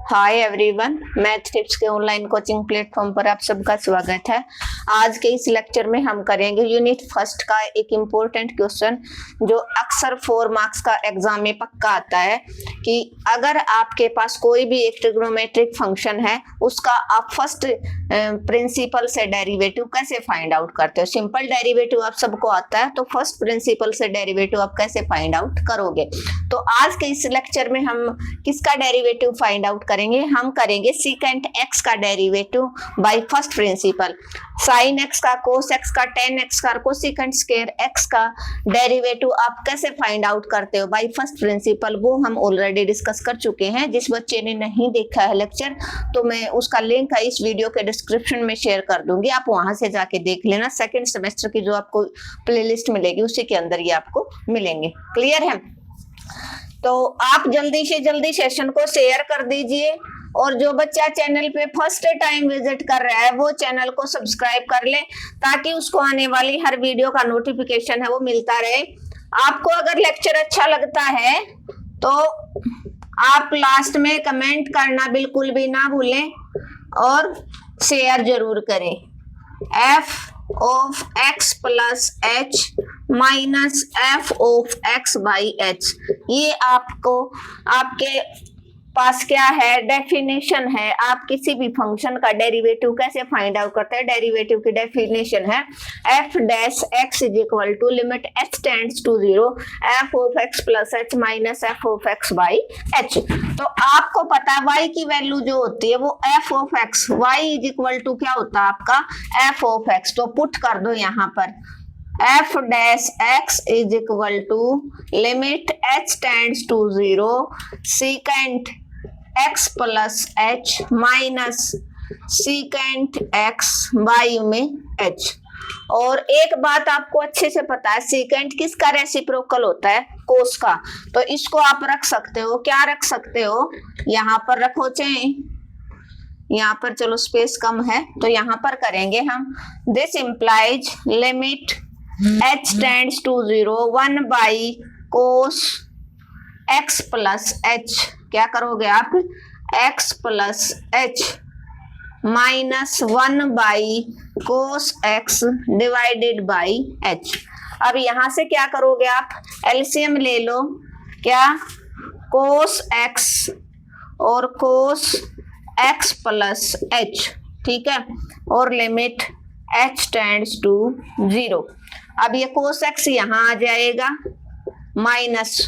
Hi everyone, math tips के online coaching platform पर आप सबका स्वागत है। आज के इस लेक्चर में हम करेंगे यूनिट फर्स्ट का एक इम्पोर्टेंट क्वेश्चन जो अक्सर 4 मार्क्स का एग्जाम में पक्का आता है कि अगर आपके पास कोई भी एक ट्रिग्नोमेट्रिक फंक्शन है उसका आप फर्स्ट प्रिंसिपल से डेरिवेटिव कैसे फाइंड आउट करते हो। सिंपल डेरिवेटिव आप सबको आता है, तो फर्स्ट प्रिंसिपल से डेरिवेटिव आप कैसे फाइंड आउट करोगे। तो आज के इस लेक्चर में हम किसका डेरिवेटिव फाइंड आउट करेंगे, हम करेंगे सीकेंट एक्स का derivative by first principle. Sine x का, कोस एक्स का, टेन एक्स का, कोसिकेंट स्क्वायर एक्स का डेरिवेटिव आप कैसे फाइंड आउट करते हो बाय फर्स्ट प्रिंसिपल, वो हम ऑलरेडी डिस्कस कर चुके हैं। जिस बच्चे ने नहीं देखा है लेक्चर, तो मैं उसका लिंक इस वीडियो के डिस्क्रिप्शन में शेयर कर दूंगी, आप वहां से जाके देख लेना। सेकेंड सेमेस्टर की जो आपको प्लेलिस्ट मिलेगी उसी के अंदर ये आपको मिलेंगे। क्लियर है? तो आप जल्दी से जल्दी सेशन को शेयर कर दीजिए, और जो बच्चा चैनल पे फर्स्ट टाइम विजिट कर रहा है वो चैनल को सब्सक्राइब कर ले, ताकि उसको आने वाली हर वीडियो का नोटिफिकेशन है वो मिलता रहे। आपको अगर लेक्चर अच्छा लगता है तो आप लास्ट में कमेंट करना बिल्कुल भी ना भूलें और शेयर जरूर करें। f of x plus h minus f of x by h, ये आपको आपके पास क्या है, डेफिनेशन है। आप किसी भी फंक्शन का डेरिवेटिव कैसे फाइंड आउट करते हैं, डेरिवेटिव की डेफिनेशन है f dash x is equal to limit h tends to 0 f of x plus h minus f of x by h। तो आपको पता है y की वैल्यू जो होती है वो f of x, y is equal to क्या होता है आपका f ऑफ x। तो पुट कर दो यहाँ पर f dash x is equal to limit h tends to 0 secant x plus h minus secant x by में h। और एक बात आपको अच्छे से पता है, सीकेंट किसका रेसिप्रोकल होता है, कोस का। तो इसको आप रख सकते हो, क्या रख सकते हो, यहाँ पर रखो, चाहे यहाँ पर चलो स्पेस कम है तो यहाँ पर करेंगे हम। This implies limit h tends to 0 1 by cos x plus h, क्या करोगे आप, x plus h minus 1 by cos x divided by h। अब यहां से क्या करोगे आप, एलसीएम ले लो, क्या, कोस x और कोस x प्लस h, ठीक है, और लिमिट h टेंड्स टू 0। अब ये कोस x यहाँ आ जाएगा minus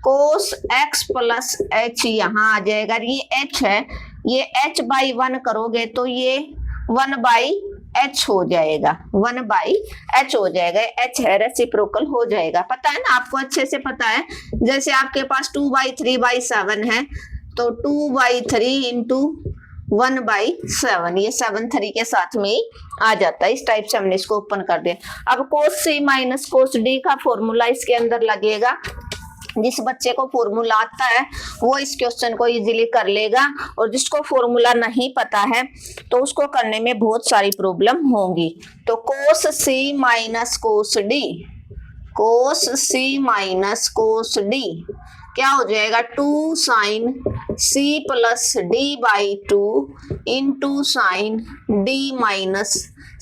cos x plus h यहाँ आ जाएगा। ये h है, ये h बाई 1 करोगे तो ये 1 बाई h हो जाएगा, 1 बाई h हो जाएगा। h है, रेसिप्रोकल हो जाएगा, पता है ना आपको, अच्छे से पता है। जैसे आपके पास 2 बाई 3 बाई 7 है, तो 2 बाई 3 इंटू 1 बाई 7, ये 7 3 के साथ में ही आ जाता है। इस टाइप से हमने इसको ओपन कर दिया। अब कोस c माइनस कोस d का फॉर्मूला इसके अंदर लगेगा। जिस बच्चे को फॉर्मूला आता है वो इस क्वेश्चन को इजीली कर लेगा, और जिसको फॉर्मूला नहीं पता है तो उसको करने में बहुत सारी प्रॉब्लम होंगी। तो cos c minus cos d, cos c minus cos d क्या हो जाएगा, 2 sine c plus d by 2 into sine d minus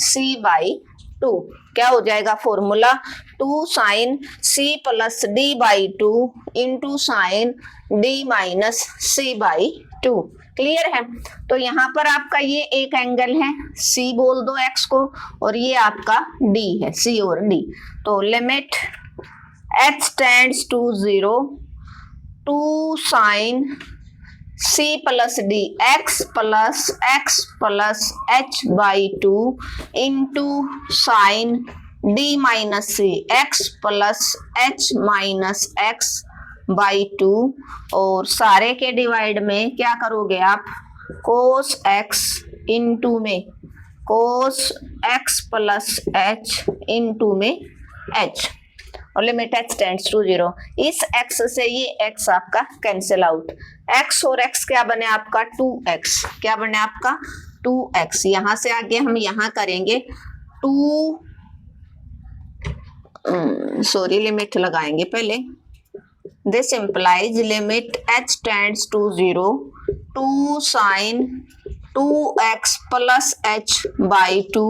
c by 2। क्या हो जाएगा formula, 2 sine c plus d by 2 into sine d minus c by 2। Clear है? तो यहाँ पर आपका ये एक एंगल है, c बोल दो x को, और ये आपका d है, c और d। तो limit h tends to 0 2 sine c plus d x plus h by 2 into sine d minus c x plus h minus x by 2, और सारे के डिवाइड में क्या करोगे आप, कोस x इंटू में कोस x प्लस h इंटू में h, और लिमिट x टेंड्स टू 0। इस x से ये x आपका कैंसिल आउट, x और x क्या बने आपका 2x, क्या बने आपका 2x। यहाँ से आगे हम यहाँ करेंगे 2 लिमिट लगाएंगे पहले, this implies limit h tends to 0 2 sin 2x plus h by 2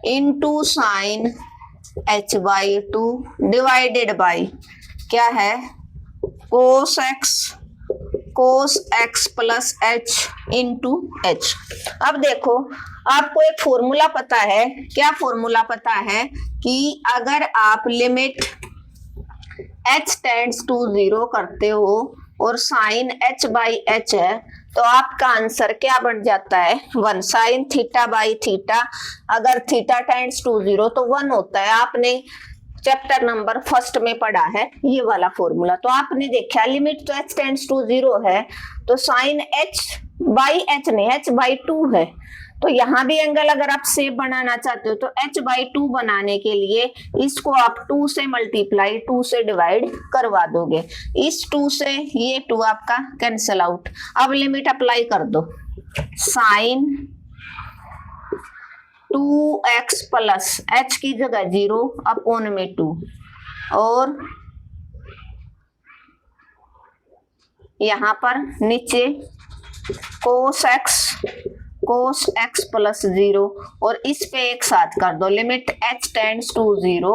into sine h by 2 divided by क्या है cos x plus h into h। अब देखो आपको एक फॉर्मूला पता है, क्या फॉर्मूला पता है कि अगर आप लिमिट h टेंड्स टू 0 करते हो और साइन h बाई h है तो आपका आंसर क्या बन जाता है 1 साइन थीटा बाई थीटा। अगर थीटा टेंड्स टू 0 तो 1 होता है। आपने चैप्टर नंबर फर्स्ट में पढ़ा है ये वाला फॉर्मूला। तो आपने देखा लिमिट तो h टेंड्स टू 0 है तो साइन h बाई h नहीं h बाई 2 है। तो यहाँ भी एंगल अगर आप सेप बनाना चाहते हो तो h बाई 2 बनाने के लिए इसको आप 2 से मल्टीप्लाई 2 से डिवाइड करवा दोगे। इस 2 से ये 2 आपका कैंसिल आउट। अब लिमिट अप्लाई कर दो साइन 2x प्लस h की जगह 0 अपॉन में 2 और यहाँ पर नीचे cos x प्लस 0 और इस पे एक साथ कर दो limit h tends to 0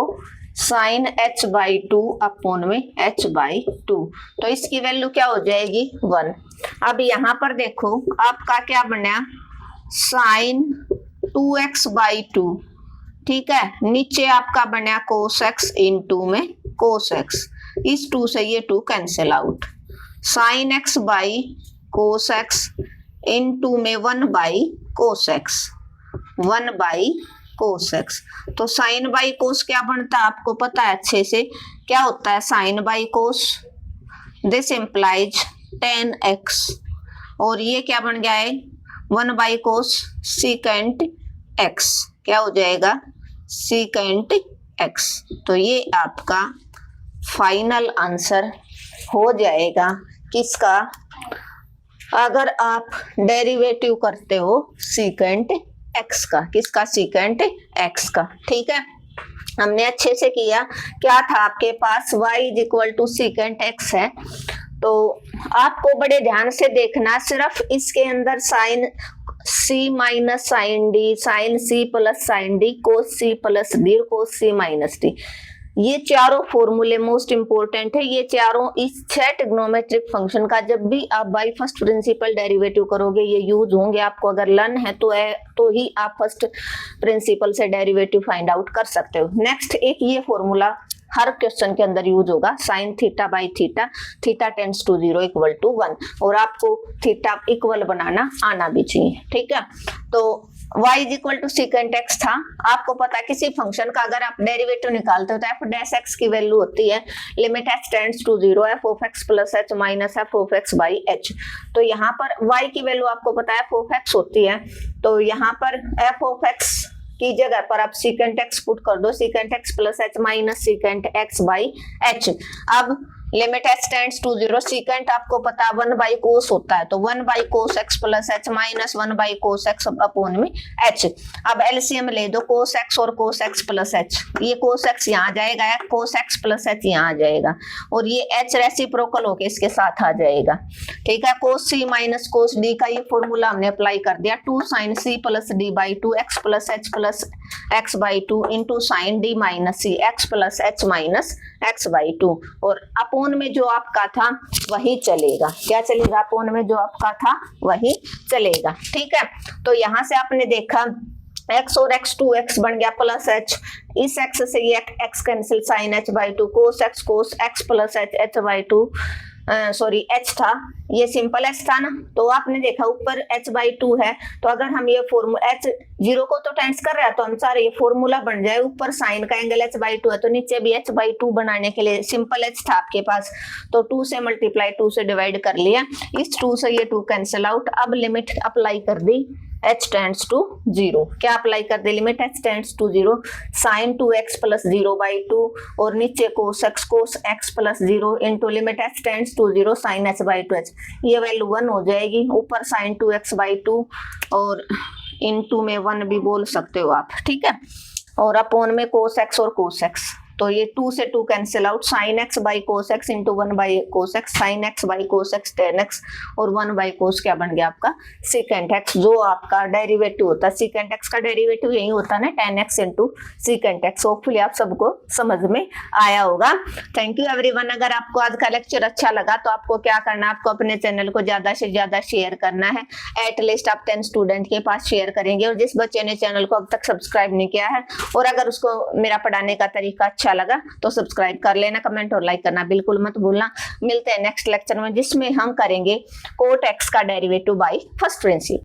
sine h by 2 upon में h बाई 2। तो इसकी वैल्यू क्या हो जाएगी 1। अब यहाँ पर देखो आपका क्या बना साइन 2x बाई 2, ठीक है। नीचे आपका बना cos x इन 2 में cos x, इस 2 से ये 2 cancel out. Sine x by cos x इन 2 में 1 by cos x, 1 by cos x। तो साइन बाई कोस क्या बनता है आपको पता है अच्छे से, क्या होता है sine by cos, this implies 10x और ये क्या बन गया है 1 बाई कोस सीकेंट x, क्या हो जाएगा सीकेंट x। तो ये आपका फाइनल आंसर हो जाएगा किसका, अगर आप डेरिवेटिव करते हो सीकेंट x का, किसका सीकेंट x का, ठीक है। हमने अच्छे से किया, क्या था आपके पास y is equal to secant x है। तो आपको बड़े ध्यान से देखना, सिर्फ इसके अंदर sine c minus sine D, sine c plus sine D, cos c plus D, cos c minus D, ये चारों फॉर्मूले मोस्ट इंपोर्टेंट है। ये चारों इस 6 ट्रिग्नोमेट्रिक फंक्शन का जब भी आप बाय फर्स्ट प्रिंसिपल डेरिवेटिव करोगे ये यूज होंगे। आपको अगर लर्न है तो ही आप फर्स्ट प्रिंसिपल से डेरिवेटिव फाइंड आउट कर सकते हो। नेक्स्ट एक ये फॉर्मूला हर क्वेश्चन के अंदर यूज होगा, sine theta by theta, theta tends to 0 equal to 1, और आपको थीटा इक्वल बनाना आना भी चाहिए, ठीक है। तो y is equal to secant x था। आपको पता है किसी फंक्शन का अगर आप डेरिवेटिव निकालते हो तो f डैश x की वैल्यू होती है limit h tends to 0 f of x plus h minus f of x by h। तो यहाँ पर y की वैल्यू आपको पता है f ऑफ x होती है, तो यहाँ पर f ऑफ x की जगह पर आप सीकेंट x पुट कर दो, secant x plus h minus secant x by h। अब limit h tends to 0, secant आपको पता 1 बाई कोस होता है, तो 1 by cos x plus h minus 1 by cos x upon में h। अब एलसीएम ले दो कोस x और कोस x प्लस h, ये कोस x यहाँ आ जाएगा, कोस x प्लस h यहाँ आ जाएगा और ये h रेसिप्रोकल होके इसके साथ आ जाएगा, ठीक है। Cos c minus cos d का ये फॉर्मूला हमने अप्लाई कर दिया, 2 sine c plus d by 2 x plus h plus x by 2 into sine d minus c x plus h minus x by 2, और अपोन में जो आपका था वही चलेगा, क्या चलेगा अपोन में जो आपका था वही चलेगा, ठीक है। तो यहाँ से आपने देखा x और x 2x बन गया प्लस h, इस x से ये x cancel sign h by 2 cos x plus h h by 2 sorry h था, ये सिंपल h था ना। तो आपने देखा ऊपर h बाई 2 है, तो अगर हम ये फॉर्मूला h 0 को तो टेंस कर रहा है तो अनुसार ये फॉर्मूला बन जाए, ऊपर साइन का एंगल h बाई 2 है तो नीचे भी h बाई 2 बनाने के लिए सिंपल h था आपके पास, तो 2 से मल्टीप्लाई 2 से डिवाइड कर लिया, इस 2 से ये 2 कैंसिल आउट। अब लिमिट अप्लाई कर दी h टेंड्स टू 0, क्या अप्लाई कर दे limit h tends to 0 sine 2x plus 0 by 2 और नीचे cos x plus 0 into limit h tends to 0 sine h by 2h, ये वैल्यू 1 हो जाएगी, ऊपर साइन 2x बाई 2 और इंटू में 1 भी बोल सकते हो आप, ठीक है, और अपोन में कोस x और कोस x। तो ये 2 से 2 cancel out, sine x by cos x into 1 by cos x, sine x by cos x ten x और 1 बाई कोस क्या बन गया आपका सीकेंट एक्स, जो आपका डेरिवेटिव होता है सीकेंट एक्स का डेरिवेटिव यही होता है ना ten x into secant x. Hopefully आप सबको समझ में आया होगा। Thank you everyone. अगर आपको आज का लेक्चर अच्छा लगा तो आपको क्या करना है, आपको अपने चैनल को ज्यादा से ज्यादा शेयर करना है। एटलीस्ट आप 10 स्टूडेंट के पास शेयर करेंगे, और जिस बच्चे ने चैनल को अब तक सब्सक्राइब नहीं किया है और अगर उसको मेरा पढ़ाने का तरीका अच्छा लगा तो सब्सक्राइब कर लेना, कमेंट और लाइक करना बिल्कुल मत भूलना। मिलते हैं नेक्स्ट लेक्चर में जिसमें हम करेंगे कोट एक्स का डेरिवेटिव बाय फर्स्ट प्रिंसिपल।